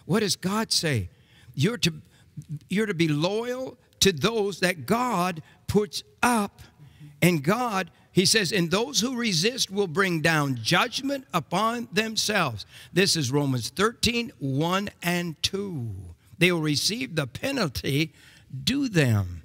What does God say? You're to be loyal to those that God puts up. And God, he says, and those who resist will bring down judgment upon themselves. This is Romans 13, 1 and 2. They will receive the penalty due them.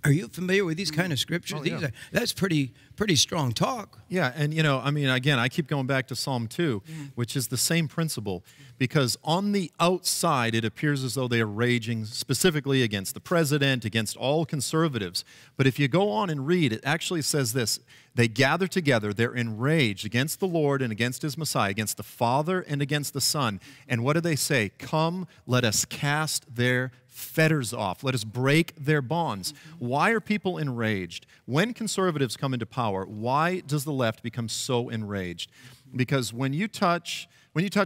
Are you familiar with these kind of scriptures? Oh, yeah. That's pretty strong talk. Yeah, and you know, I mean, again, I keep going back to Psalm 2, which is the same principle, because on the outside, it appears as though they are raging specifically against the president, against all conservatives. But if you go on and read, it actually says this: they gather together, they're enraged against the Lord and against his Messiah, against the Father and against the Son. And what do they say? Come, let us cast their fetters off. Let us break their bonds. Why are people enraged? When conservatives come into power, why does the left become so enraged? Because when you touch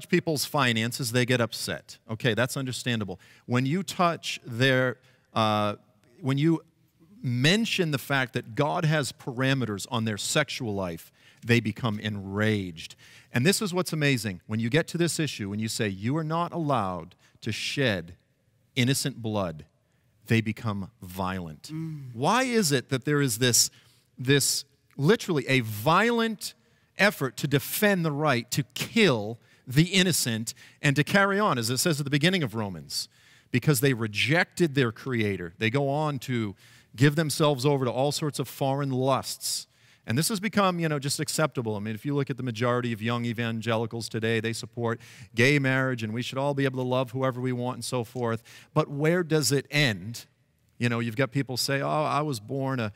people's finances, they get upset. Okay, that's understandable. When you touch their, when you mention the fact that God has parameters on their sexual life, they become enraged. And this is what's amazing. When you get to this issue, when you say you are not allowed to shed innocent blood, they become violent. Why is it that there is this literally a violent effort to defend the right to kill the innocent and to carry on, as it says at the beginning of Romans? Because they rejected their Creator. They go on to give themselves over to all sorts of foreign lusts. And this has become, you know, just acceptable. I mean, if you look at the majority of young evangelicals today, they support gay marriage, and we should all be able to love whoever we want and so forth. But where does it end? You know, you've got people say, oh, I was born a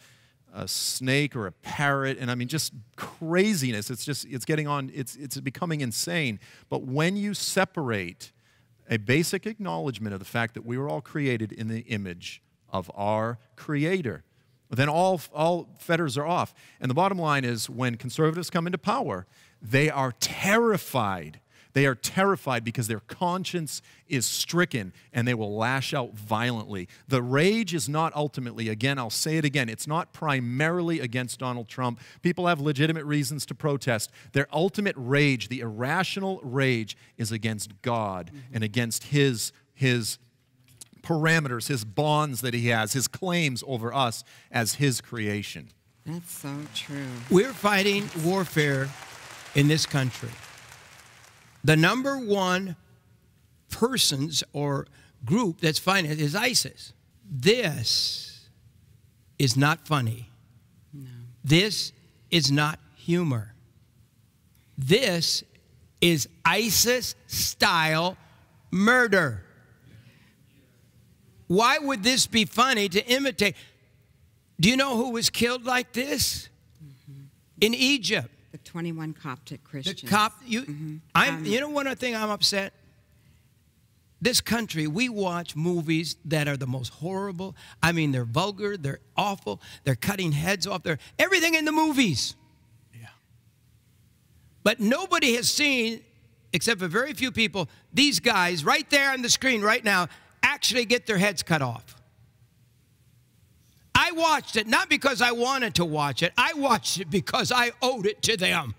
snake or a parrot, and I mean, just craziness. It's becoming insane. But when you separate a basic acknowledgement of the fact that we were all created in the image of our Creator, then all fetters are off. And the bottom line is, when conservatives come into power, they are terrified. They are terrified because their conscience is stricken, and they will lash out violently. The rage is not ultimately, again, I'll say it again, it's not primarily against Donald Trump. People have legitimate reasons to protest. Their ultimate rage, the irrational rage, is against God and against His parameters, His bonds that He has, His claims over us as His creation. That's so true. We're fighting warfare in this country. The number one persons or group that's fighting it is ISIS. This is not funny. No. This is not humor. This is ISIS-style murder. Why would this be funny to imitate? Do you know who was killed like this? In Egypt. The 21 Coptic Christians. You know one thing I'm upset? This country, we watch movies that are the most horrible. I mean, they're vulgar, they're awful, they're cutting heads off, they're everything in the movies. Yeah. But nobody has seen, except for very few people, these guys right there on the screen right now actually get their heads cut off. I watched it not because I wanted to watch it. I watched it because I owed it to them.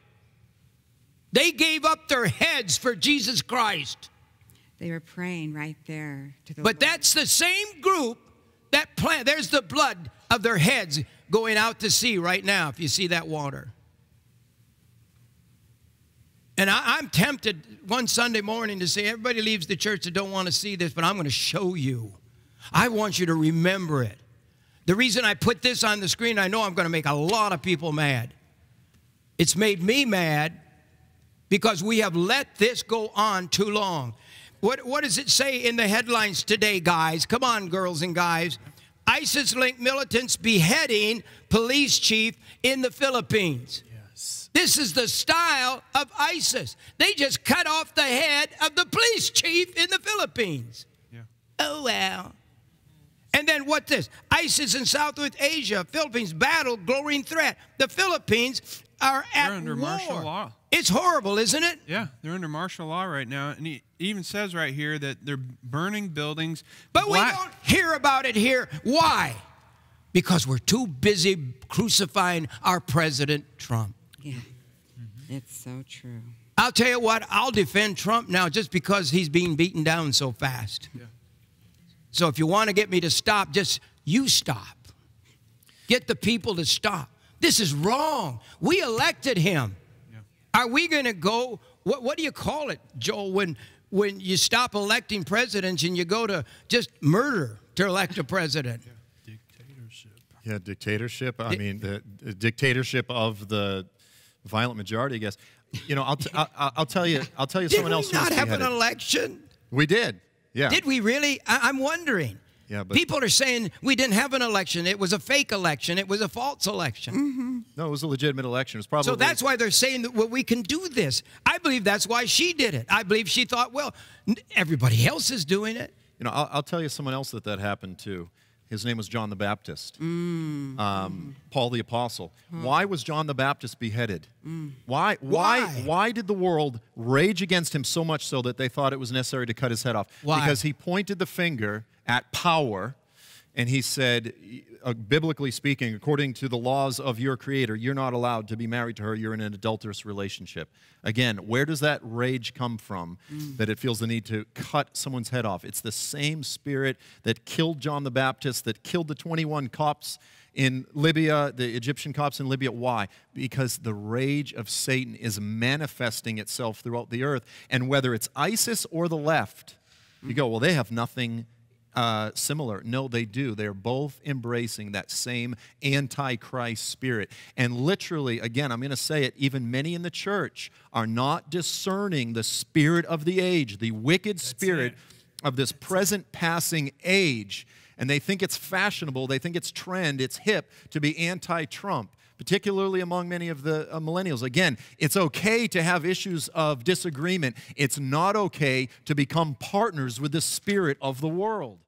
They gave up their heads for Jesus Christ. They were praying right there to the But Lord. that's the same group that there's the blood of their heads going out to sea right now, if you see that water. And I'm tempted one Sunday morning to say, everybody leaves the church that don't want to see this, but I'm going to show you. I want you to remember it. The reason I put this on the screen, I know I'm going to make a lot of people mad. It's made me mad because we have let this go on too long. What does it say in the headlines today, guys? Come on, girls and guys. ISIS-linked militants beheading police chief in the Philippines. Yes. This is the style of ISIS. They just cut off the head of the police chief in the Philippines. Yeah. Oh, well. And then what this? ISIS in Southwest Asia, Philippines battle growing threat. The Philippines are at war. They're under martial law. It's horrible, isn't it? Yeah, they're under martial law right now. And he even says right here that they're burning buildings. But we don't hear about it here. Why? Because we're too busy crucifying our President Trump. Yeah, it's so true. I'll tell you what, I'll defend Trump now just because he's being beaten down so fast. Yeah. So if you want to get me to stop, just you stop. Get the people to stop. This is wrong. We elected him. Yeah. Are we going to go, what do you call it, Joel, when you stop electing presidents and you go to just murder to elect a president? Yeah. Dictatorship. Yeah, dictatorship. I mean, the dictatorship of the violent majority, I guess. You know, I'll tell you someone else. Did we not have an election? We did. Yeah. Did we really? I'm wondering. Yeah, but people are saying we didn't have an election. It was a fake election. It was a false election. Mm-hmm. No, it was a legitimate election. It was probably. So that's why they're saying that, well, we can do this. I believe that's why she did it. I believe she thought, well, everybody else is doing it. You know, I'll tell you someone else that happened to. His name was John the Baptist. Paul the Apostle. Why was John the Baptist beheaded? Why did the world rage against him so much so that they thought it was necessary to cut his head off? Why? Because he pointed the finger at power, and he said, biblically speaking, according to the laws of your Creator, you're not allowed to be married to her. You're in an adulterous relationship. Again, where does that rage come from that it feels the need to cut someone's head off? It's the same spirit that killed John the Baptist, that killed the 21 Copts in Libya, the Egyptian Copts in Libya. Why? Because the rage of Satan is manifesting itself throughout the earth. And whether it's ISIS or the left, you go, well, they have nothing similar. No, they do. They're both embracing that same Antichrist spirit. And literally, again, I'm going to say it, even many in the church are not discerning the spirit of the age, the wicked spirit of this present passing age. And they think it's fashionable, they think it's trend, it's hip to be anti-Trump, particularly among many of the millennials. Again, it's okay to have issues of disagreement. It's not okay to become partners with the spirit of the world.